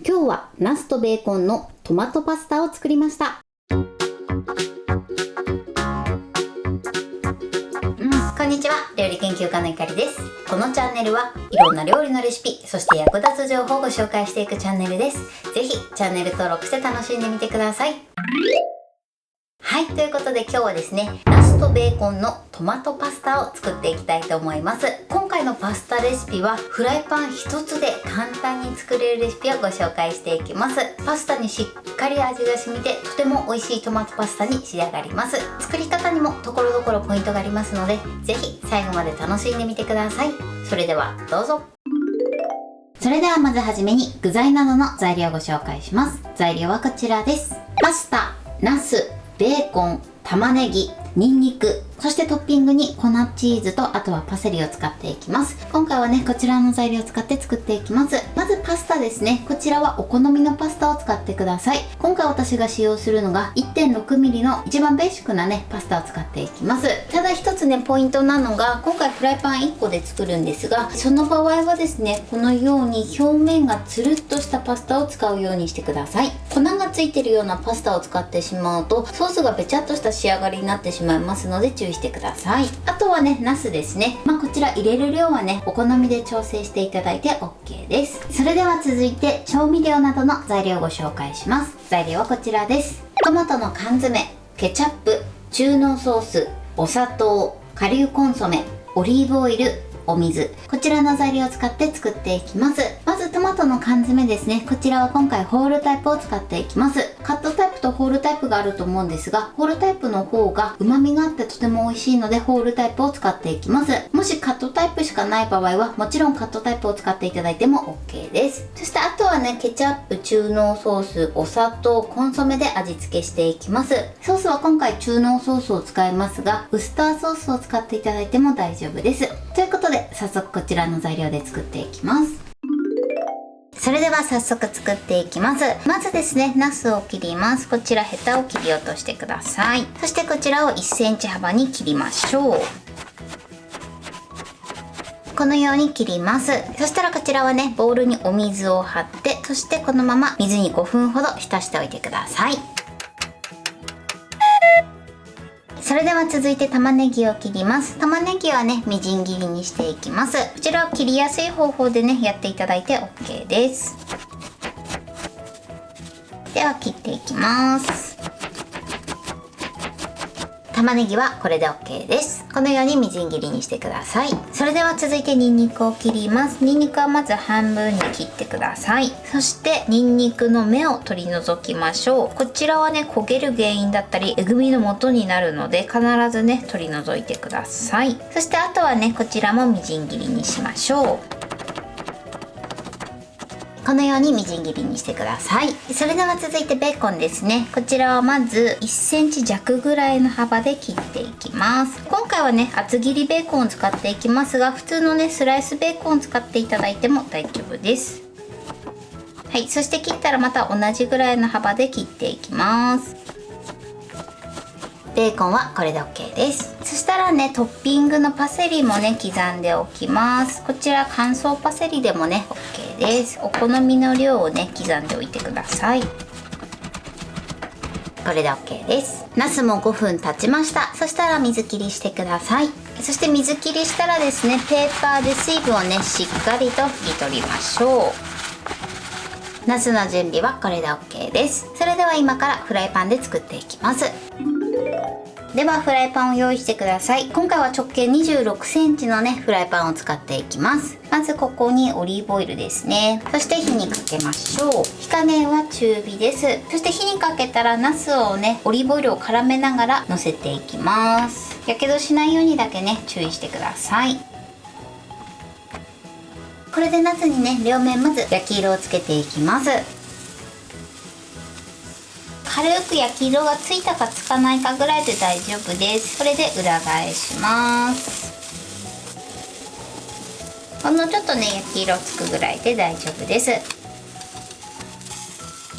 今日はナスとベーコンのトマトパスタを作りました。こんにちは、料理研究家のいかりです。このチャンネルはいろんな料理のレシピ、そして役立つ情報をご紹介していくチャンネルです。ぜひチャンネル登録して楽しんでみてください。はい、ということで今日はですね、ナスとベーコンのトマトパスタを作っていきたいと思います。今回のパスタレシピはフライパン一つで簡単に作れるレシピをご紹介していきます。パスタにしっかり味が染みてとても美味しいトマトパスタに仕上がります。作り方にもところどころポイントがありますので、ぜひ最後まで楽しんでみてください。それではどうぞ。それではまずはじめに具材などの材料をご紹介します。材料はこちらです。パスタ、ナス、ベーコン、玉ねぎ、ニンニク、そしてトッピングに粉チーズとあとはパセリを使っていきます。今回はね、こちらの材料を使って作っていきます。まずパスタですね。こちらはお好みのパスタを使ってください。今回私が使用するのが 1.6mm の一番ベーシックなね、パスタを使っていきます。ただ一つね、ポイントなのが、今回フライパン1個で作るんですが、その場合はですね、このように表面がつるっとしたパスタを使うようにしてください。粉がついてるようなパスタを使ってしまうと、ソースがべちゃっとした仕上がりになってしまいますので注意してください。あとはね、ナスですね。こちら入れる量はね、お好みで調整していただいて OK です。それでは続いて調味料などの材料をご紹介します。材料はこちらです。トマトの缶詰、ケチャップ、中濃ソース、お砂糖、顆粒コンソメ、オリーブオイル、お水、こちらの材料を使って作っていきます。まずトマトの缶詰ですね。こちらは今回ホールタイプを使っていきます。カットタイプとホールタイプがあると思うんですが、ホールタイプの方が旨味があってとても美味しいのでホールタイプを使っていきます。もしカットタイプしかない場合はもちろんカットタイプを使っていただいても OK です。そしてあとはね、ケチャップ、中濃ソース、お砂糖、コンソメで味付けしていきます。ソースは今回中濃ソースを使いますが、ウスターソースを使っていただいても大丈夫です。ということで早速こちらの材料で作っていきます。それでは早速作っていきます。まずですね、ナスを切ります。こちらヘタを切り落としてください。そしてこちらを1センチ幅に切りましょう。このように切ります。そしたらこちらはね、ボウルにお水を張って、そしてこのまま水に5分ほど浸しておいてください。それでは続いて玉ねぎを切ります。玉ねぎはね、みじん切りにしていきます。こちらを切りやすい方法でね、やっていただいて OK です。では切っていきます。玉ねぎはこれで OK です。このようにみじん切りにしてください。それでは続いてニンニクを切ります。ニンニクはまず半分に切ってください。そしてニンニクの芽を取り除きましょう。こちらはね、焦げる原因だったりえぐみの元になるので必ずね、取り除いてください。そしてあとはね、こちらもみじん切りにしましょう。このようにみじん切りにしてください。それでは続いてベーコンですね。こちらはまず1センチ弱ぐらいの幅で切っていきます。今回はね、厚切りベーコンを使っていきますが、普通のね、スライスベーコンを使っていただいても大丈夫です。はい、そして切ったらまた同じぐらいの幅で切っていきます。ベーコンはこれで OK です。そしたらね、トッピングのパセリもね、刻んでおきます。こちら乾燥パセリでもね OK です。お好みの量をね、刻んでおいてください。これで OK です。ナスも5分経ちました。そしたら水切りしてください。そして水切りしたらですね、ペーパーで水分をね、しっかりと拭き取りましょう。ナスの準備はこれで OK です。それでは今からフライパンで作っていきます。ではフライパンを用意してください。今回は直径26センチのね、フライパンを使っていきます。まずここにオリーブオイルですね。そして火にかけましょう。火加減は中火です。そして火にかけたらナスをね、オリーブオイルを絡めながら乗せていきます。やけどしないようにだけね、注意してください。これでナスにね、両面まず焼き色をつけていきます。軽く焼き色がついたかつかないかぐらいで大丈夫です。これで裏返します。ほんのちょっとね、焼き色つくぐらいで大丈夫です。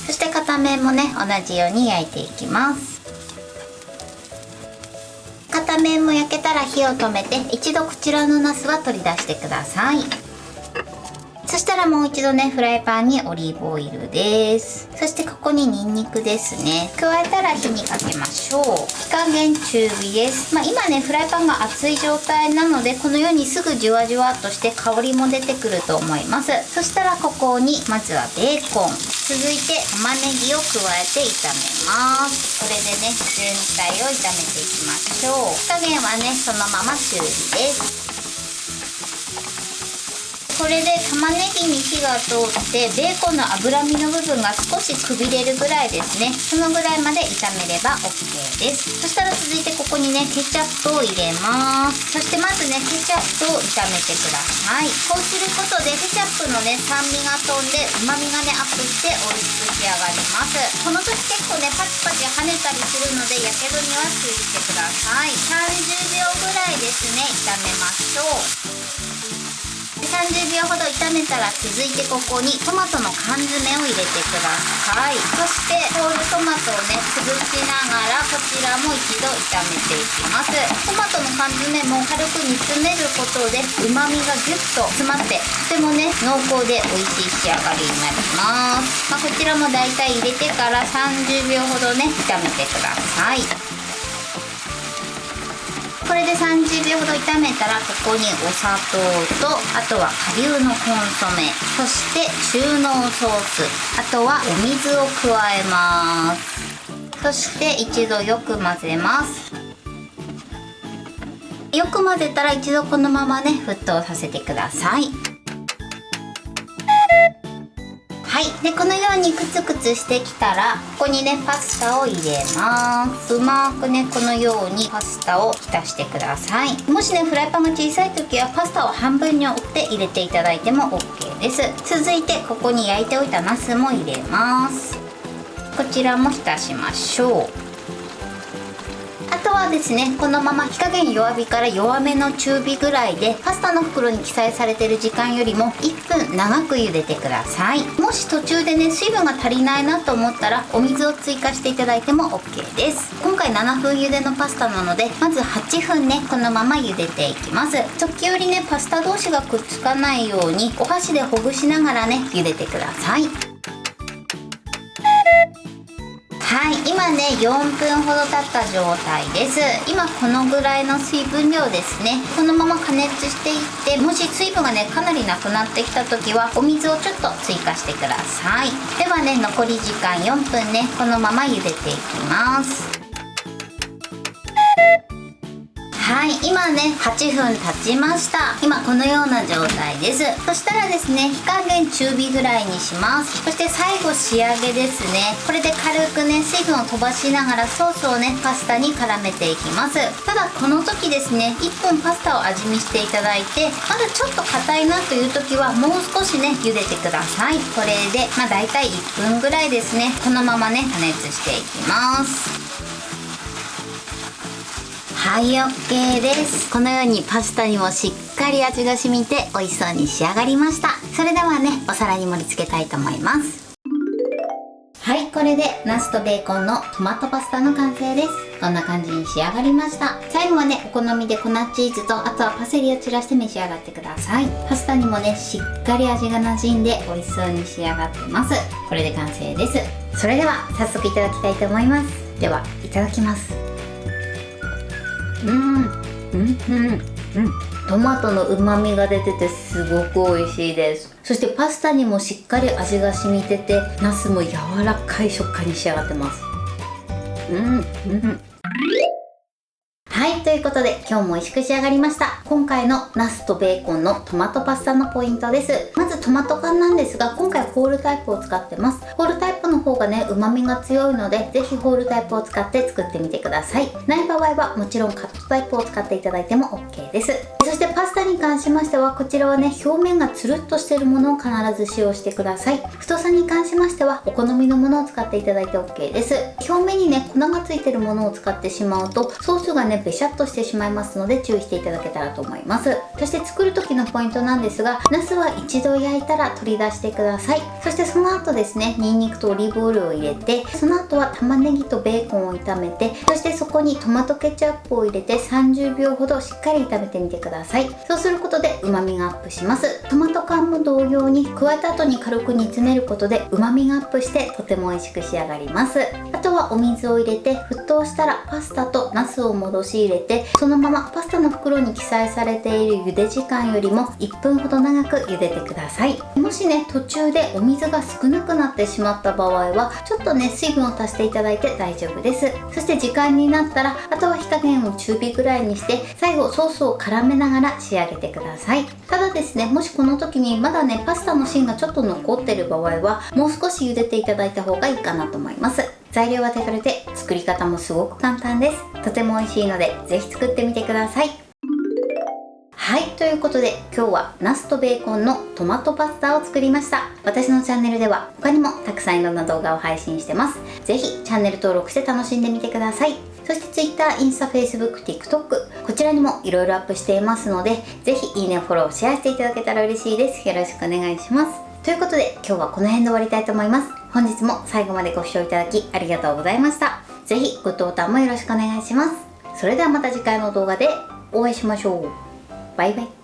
そして片面もね、同じように焼いていきます。片面も焼けたら火を止めて、一度こちらのナスは取り出してください。そしてしたらもう一度ねフライパンにオリーブオイルです。そしてここにニンニクですね、加えたら火にかけましょう。火加減中火です。今ねフライパンが熱い状態なので、このようにすぐじゅわじゅわっとして香りも出てくると思います。そしたらここにまずはベーコン、続いて玉ねぎを加えて炒めます。これでね全体を炒めていきましょう。火加減はねそのまま中火です。これで玉ねぎに火が通ってベーコンの脂身の部分が少しくびれるぐらいですね。そのぐらいまで炒めれば OK です。そしたら続いてここにねケチャップを入れます。そしてまずねケチャップを炒めてください。こうすることでケチャップのね酸味が飛んで旨味がねアップして美味しく仕上がります。この時結構ねパチパチ跳ねたりするのでやけどには注意してください。30秒ぐらいですね炒めましょう。30秒ほど炒めたら続いてここにトマトの缶詰を入れてください。そしてホールトマトをね潰しながらこちらも一度炒めていきます。トマトの缶詰も軽く煮詰めることで旨味がギュッと詰まってとてもね濃厚で美味しい仕上がりになります。こちらもだいたい入れてから30秒ほどね炒めてください。これで30秒ほど炒めたらここにお砂糖とあとは顆粒のコンソメ、そして中濃ソース、あとはお水を加えます。そして一度よく混ぜます。よく混ぜたら一度このままね沸騰させてください。はい、でこのようにクツクツしてきたらここにねパスタを入れます。うまくねこのようにパスタを浸してください。もしねフライパンが小さい時はパスタを半分に折って入れていただいても OK です。続いてここに焼いておいたナスも入れます。こちらも浸しましょう。あとはですねこのまま火加減弱火から弱めの中火ぐらいでパスタの袋に記載されている時間よりも1分長く茹でてください。もし途中でね水分が足りないなと思ったらお水を追加していただいても OK です。今回7分茹でのパスタなのでまず8分ねこのまま茹でていきます。時折ねパスタ同士がくっつかないようにお箸でほぐしながらね茹でてください。はい、今ね4分ほど経った状態です。今このぐらいの水分量ですね。このまま加熱していって、もし水分がねかなりなくなってきた時はお水をちょっと追加してください。ではね残り時間4分ねこのまま茹でていきます。はい、今ね8分経ちました。今このような状態です。そしたらですね火加減中火ぐらいにします。そして最後仕上げですね。これで軽くね水分を飛ばしながらソースをねパスタに絡めていきます。ただこの時ですね1分パスタを味見していただいて、まだちょっと硬いなという時はもう少しね茹でてください。これでだいたい1分ぐらいですねこのままね加熱していきます。はい、OK です。このようにパスタにもしっかり味が染みて美味しそうに仕上がりました。それではねお皿に盛り付けたいと思います。はい、これでナスとベーコンのトマトパスタの完成です。こんな感じに仕上がりました。最後はねお好みで粉チーズとあとはパセリを散らして召し上がってください。パスタにもねしっかり味が馴染んで美味しそうに仕上がってます。これで完成です。それでは早速いただきたいと思います。ではいただきます。トマトの旨味が出ててすごく美味しいです。そしてパスタにもしっかり味が染みてて、ナスも柔らかい食感に仕上がってます。はい、ということで今日も美味しく仕上がりました。今回のナスとベーコンのトマトパスタのポイントです。まずトマト缶なんですが、今回ホールタイプを使ってます。ホールタイプの方がね旨味が強いので、ぜひホールタイプを使って作ってみてください。ない場合はもちろんカットタイプを使っていただいても OK です。そしてパスタに関しましては、こちらはね表面がつるっとしているものを必ず使用してください。太さに関しましてはお好みのものを使っていただいて OK です。表面にね粉がついているものを使ってしまうとソースがねべしゃっとしてしまいますので注意していただけたらと思います。そして作る時のポイントなんですが、ナスは一度焼いたら取り出してください。そしてその後ですねニンニクとオリーブオイルを入れて、その後は玉ねぎとベーコンを炒めて、そしてそこにトマトケチャップを入れて30秒ほどしっかり炒めてみてください。そうすることで旨味がアップします。トマト缶も同様に加えた後に軽く煮詰めることで旨味がアップしてとても美味しく仕上がります。あとはお水を入れて沸騰したらパスタとナスを戻し入れて、そのままパスタの袋に記載されている茹で時間よりも1分ほど長く茹でてください。もしね途中でお水が少なくなってしまった場合はちょっとね水分を足していただいて大丈夫です。そして時間になったらあとは火加減を中火ぐらいにして最後ソースを絡めながら仕上げてください。ただですね、もしこの時にまだねパスタの芯がちょっと残ってる場合はもう少し茹でていただいた方がいいかなと思います。材料は手軽で作り方もすごく簡単です。とても美味しいのでぜひ作ってみてください。はい、ということで今日はナスとベーコンのトマトパスタを作りました。私のチャンネルでは他にもたくさんいろんな動画を配信してます。ぜひチャンネル登録して楽しんでみてください。そして Twitter、インスタ、Facebook、TikTok こちらにもいろいろアップしていますので、ぜひいいね、フォロー、シェアしていただけたら嬉しいです。よろしくお願いします。ということで今日はこの辺で終わりたいと思います。本日も最後までご視聴いただきありがとうございました。ぜひグッドボタンもよろしくお願いします。それではまた次回の動画でお会いしましょう。バイバイ。